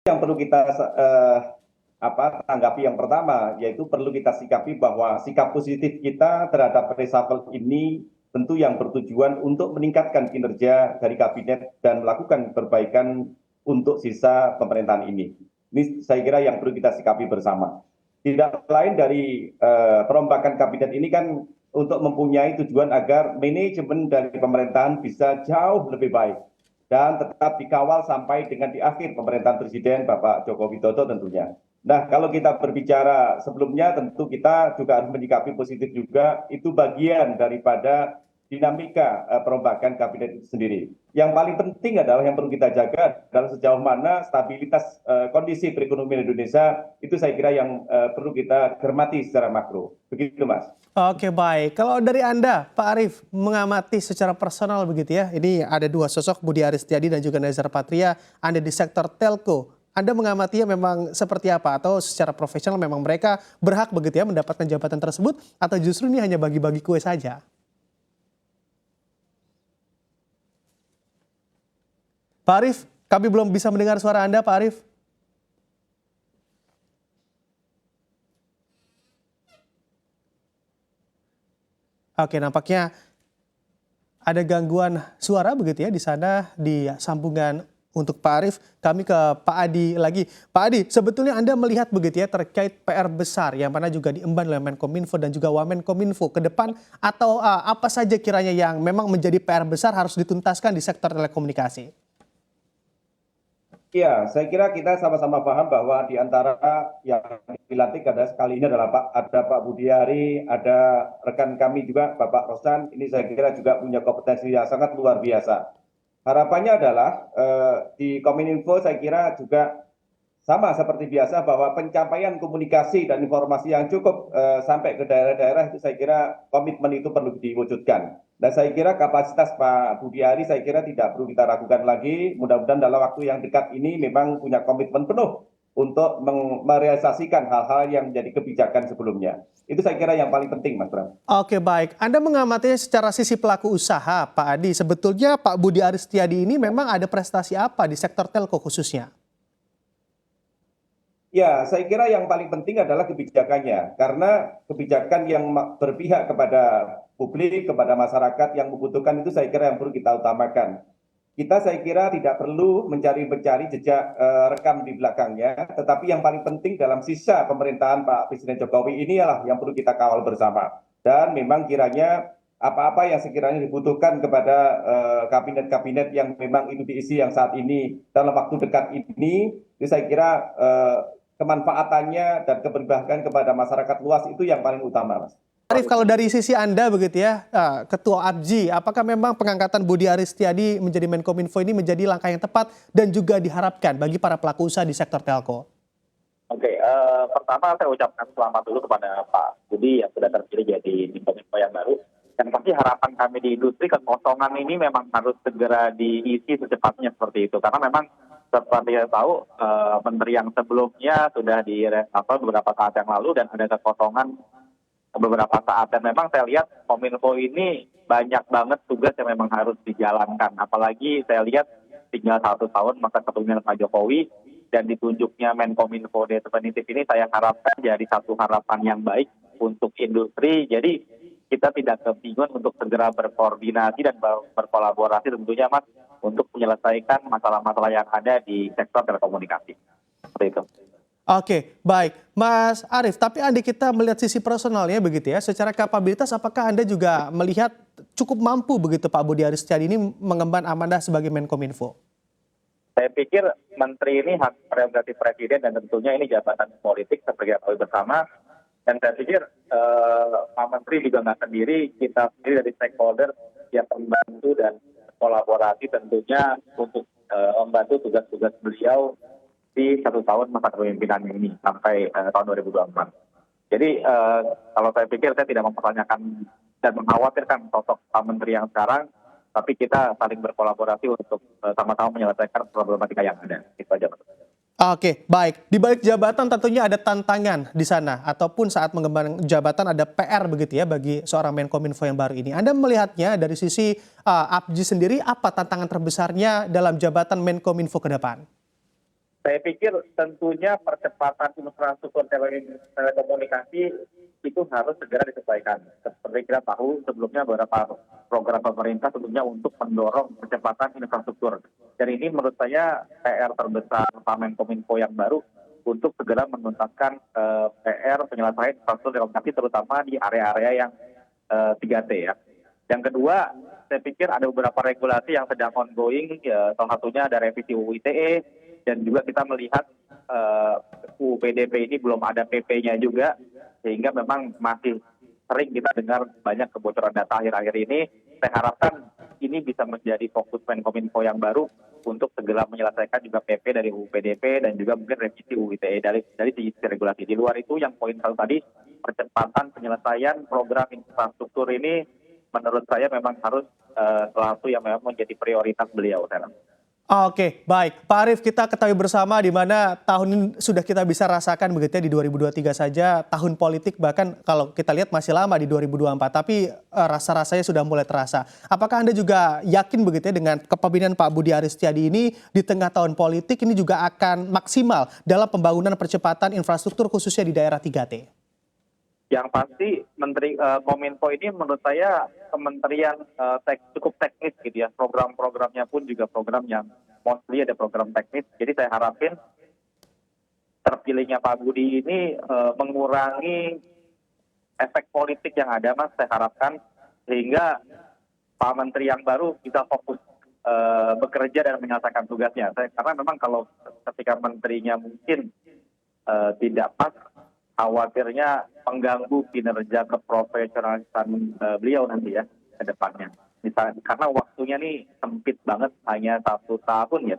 yang perlu kita tanggapi yang pertama, yaitu perlu kita sikapi bahwa sikap positif kita terhadap reshuffle ini tentu yang bertujuan untuk meningkatkan kinerja dari kabinet dan melakukan perbaikan untuk sisa pemerintahan ini. Ini saya kira yang perlu kita sikapi bersama. Tidak lain dari perombakan kabinet ini kan untuk mempunyai tujuan agar manajemen dari pemerintahan bisa jauh lebih baik dan tetap dikawal sampai dengan di akhir pemerintahan Presiden Bapak Joko Widodo tentunya. Nah, kalau kita berbicara sebelumnya tentu kita juga harus menyikapi positif juga, itu bagian daripada dinamika perombakan kabinet itu sendiri. Yang paling penting adalah yang perlu kita jaga adalah sejauh mana stabilitas kondisi perekonomian Indonesia itu saya kira yang perlu kita cermati secara makro. Begitu, Mas. Oke, baik. Kalau dari Anda, Pak Arief, mengamati secara personal begitu ya. Ini ada dua sosok, Budi Aris Setiadi dan juga Nezar Patria. Anda di sektor telco. Anda mengamatinya memang seperti apa? Atau secara profesional memang mereka berhak begitu ya mendapatkan jabatan tersebut? Atau justru ini hanya bagi-bagi kue saja? Pak Arief, kami belum bisa mendengar suara Anda, Pak Arief. Oke, nampaknya ada gangguan suara begitu ya di sana di sambungan untuk Pak Arief. Kami ke Pak Adi lagi. Pak Adi, sebetulnya Anda melihat begitu ya terkait PR besar yang mana juga diemban oleh Menkominfo dan juga Wamenkominfo ke depan, atau apa saja kiranya yang memang menjadi PR besar harus dituntaskan di sektor telekomunikasi? Ya, saya kira kita sama-sama paham bahwa di antara yang dilantik ada sekali ini adalah ada Pak Budiari, ada rekan kami juga Bapak Rosan. Ini saya kira juga punya kompetensi yang sangat luar biasa. Harapannya adalah di Kominfo saya kira juga sama seperti biasa bahwa pencapaian komunikasi dan informasi yang cukup sampai ke daerah-daerah itu saya kira komitmen itu perlu diwujudkan. Dan saya kira kapasitas Pak Budiari saya kira tidak perlu kita ragukan lagi. Mudah-mudahan dalam waktu yang dekat ini memang punya komitmen penuh untuk merealisasikan hal-hal yang menjadi kebijakan sebelumnya. Itu saya kira yang paling penting, Mas Bram. Oke, baik. Anda mengamatinya secara sisi pelaku usaha, Pak Adi. Sebetulnya Pak Budi Aris Setiadi ini memang ada prestasi apa di sektor telco khususnya? Ya, saya kira yang paling penting adalah kebijakannya, karena kebijakan yang berpihak kepada publik, kepada masyarakat yang membutuhkan itu saya kira yang perlu kita utamakan. Kita saya kira tidak perlu mencari jejak rekam di belakangnya, tetapi yang paling penting dalam sisa pemerintahan Pak Presiden Jokowi ini adalah yang perlu kita kawal bersama. Dan memang kiranya apa-apa yang sekiranya dibutuhkan kepada kabinet-kabinet yang memang itu diisi yang saat ini dalam waktu dekat ini, itu saya kira kemanfaatannya dan keberpihakan kepada masyarakat luas itu yang paling utama, Mas. Arief, kalau dari sisi Anda begitu ya, Ketua APJI, apakah memang pengangkatan Budi Aris Setiadi menjadi Menkominfo ini menjadi langkah yang tepat dan juga diharapkan bagi para pelaku usaha di sektor telco? Oke, pertama saya ucapkan selamat dulu kepada Pak Budi yang sudah terpilih jadi Menkominfo yang baru. Dan pasti harapan kami di industri kekosongan ini memang harus segera diisi secepatnya seperti itu. Karena memang seperti yang tahu, menteri yang sebelumnya sudah di-reshuffle beberapa saat yang lalu dan ada kekosongan beberapa saat. Dan memang saya lihat Kominfo ini banyak banget tugas yang memang harus dijalankan. Apalagi saya lihat tinggal 1 tahun masa kepemimpinan Pak Jokowi dan ditunjuknya Menkominfo definitif ini saya harapkan jadi satu harapan yang baik untuk industri. Jadi kita tidak kebingungan untuk segera berkoordinasi dan berkolaborasi tentunya Mas untuk menyelesaikan masalah-masalah yang ada di sektor telekomunikasi. Seperti itu. Oke, baik. Mas Arief, tapi Anda kita melihat sisi personalnya begitu ya, secara kapabilitas apakah Anda juga melihat cukup mampu begitu Pak Budi Aris Setiadi ini mengemban amanah sebagai Menkominfo? Saya pikir menteri ini hak prerogatif presiden dan tentunya ini jabatan politik seperti yang kami bersama. Dan saya pikir Pak Menteri juga nggak sendiri, kita sendiri dari stakeholder yang membantu dan kolaborasi tentunya untuk membantu tugas-tugas beliau di 1 tahun masa kepemimpinan ini sampai tahun 2024. Jadi kalau saya pikir saya tidak mempertanyakan dan mengkhawatirkan sosok Pak Menteri yang sekarang, tapi kita saling berkolaborasi untuk sama-sama menyelesaikan problematika yang ada. Itu aja, Pak. Oke, baik. Di balik jabatan tentunya ada tantangan di sana, ataupun saat mengemban jabatan ada PR begitu ya bagi seorang Menkominfo yang baru ini. Anda melihatnya dari sisi APJI sendiri, apa tantangan terbesarnya dalam jabatan Menkominfo ke depan? Saya pikir tentunya percepatan infrastruktur telekomunikasi itu harus segera diselesaikan. Seperti kita tahu sebelumnya beberapa program pemerintah tentunya untuk mendorong percepatan infrastruktur. Dan ini menurut saya PR terbesar Pak Menkominfo yang baru untuk segera menuntaskan PR penyelesaian infrastruktur telekomunikasi terutama di area-area yang 3T ya. Yang kedua, saya pikir ada beberapa regulasi yang sedang ongoing, ya, salah satunya ada revisi UU ITE, dan juga kita melihat UU PDP ini belum ada PP-nya juga, sehingga memang masih sering kita dengar banyak kebocoran data akhir-akhir ini. Saya harapkan ini bisa menjadi fokus Menkominfo yang baru untuk segera menyelesaikan juga PP dari UU PDP dan juga mungkin revisi UU ITE dari sisi regulasi. Di luar itu yang poin satu tadi, percepatan penyelesaian program infrastruktur ini menurut saya memang harus sesuatu yang memang menjadi prioritas beliau. Oke, baik. Pak Arief, kita ketahui bersama di mana tahun ini sudah kita bisa rasakan begitu ya di 2023 saja, tahun politik bahkan kalau kita lihat masih lama di 2024, tapi rasa-rasanya sudah mulai terasa. Apakah Anda juga yakin begitu ya dengan kepemimpinan Pak Budi Aris Setiadi ini di tengah tahun politik ini juga akan maksimal dalam pembangunan percepatan infrastruktur khususnya di daerah 3T? Yang pasti Menteri Kominfo ini menurut saya kementerian cukup teknis gitu ya. Program-programnya pun juga program yang mostly ada program teknis. Jadi saya harapin terpilihnya Pak Budi ini mengurangi efek politik yang ada, Mas. Saya harapkan sehingga Pak Menteri yang baru bisa fokus bekerja dan menyelesaikan tugasnya. Karena memang kalau ketika menterinya mungkin tidak pas, khawatirnya mengganggu kinerja keprofesionalisan beliau nanti ya ke depannya. Misalnya, karena waktunya nih sempit banget, hanya 1 tahun ya.